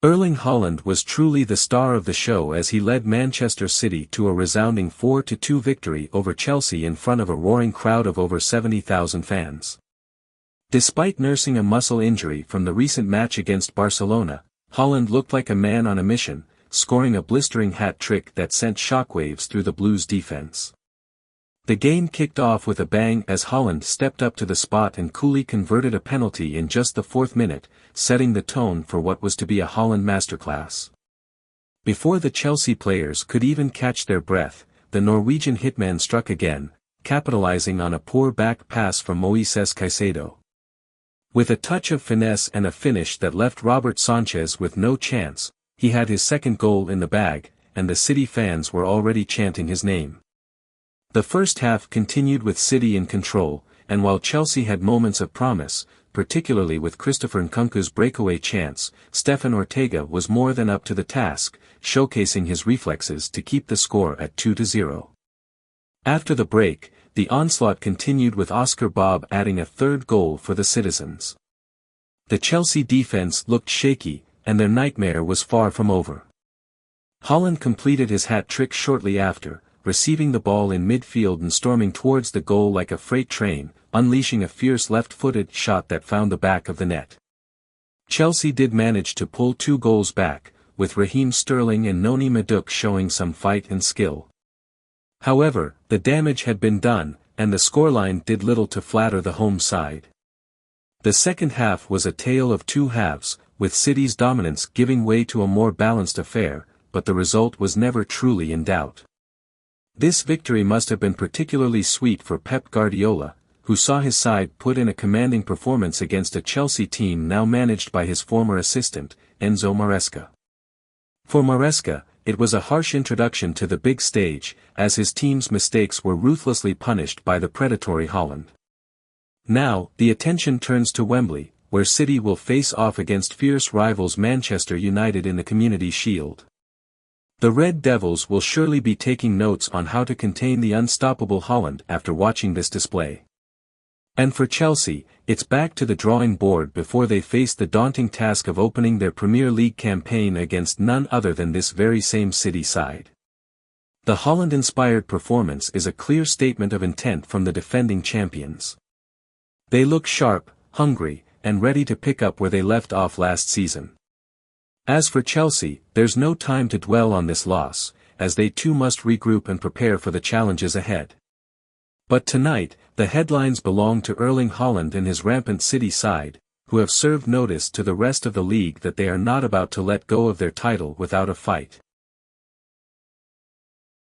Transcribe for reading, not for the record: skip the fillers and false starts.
Erling Haaland was truly the star of the show as he led Manchester City to a resounding 4-2 victory over Chelsea in front of a roaring crowd of over 70,000 fans. Despite nursing a muscle injury from the recent match against Barcelona, Haaland looked like a man on a mission, scoring a blistering hat-trick that sent shockwaves through the Blues' defense. The game kicked off with a bang as Haaland stepped up to the spot and coolly converted a penalty in just the 4th minute, setting the tone for what was to be a Haaland masterclass. Before the Chelsea players could even catch their breath, the Norwegian hitman struck again, capitalizing on a poor back pass from Moises Caicedo. With a touch of finesse and a finish that left Robert Sanchez with no chance, he had his second goal in the bag, and the City fans were already chanting his name. The first half continued with City in control, and while Chelsea had moments of promise, particularly with Christopher Nkunku's breakaway chance, Stefan Ortega was more than up to the task, showcasing his reflexes to keep the score at 2-0. After the break, the onslaught continued with Oscar Bob adding a third goal for the citizens. The Chelsea defense looked shaky, and their nightmare was far from over. Haaland completed his hat-trick shortly after, receiving the ball in midfield and storming towards the goal like a freight train, unleashing a fierce left-footed shot that found the back of the net. Chelsea did manage to pull 2 goals back, with Raheem Sterling and Noni Madueke showing some fight and skill. However, the damage had been done, and the scoreline did little to flatter the home side. The second half was a tale of 2 halves, with City's dominance giving way to a more balanced affair, but the result was never truly in doubt. This victory must have been particularly sweet for Pep Guardiola, who saw his side put in a commanding performance against a Chelsea team now managed by his former assistant, Enzo Maresca. For Maresca, it was a harsh introduction to the big stage, as his team's mistakes were ruthlessly punished by the predatory Haaland. Now, the attention turns to Wembley, where City will face off against fierce rivals Manchester United in the Community Shield. The Red Devils will surely be taking notes on how to contain the unstoppable Haaland after watching this display. And for Chelsea, it's back to the drawing board before they face the daunting task of opening their Premier League campaign against none other than this very same City side. The Haaland-inspired performance is a clear statement of intent from the defending champions. They look sharp, hungry, and ready to pick up where they left off last season. As for Chelsea, there's no time to dwell on this loss, as they too must regroup and prepare for the challenges ahead. But tonight, the headlines belong to Erling Haaland and his rampant City side, who have served notice to the rest of the league that they are not about to let go of their title without a fight.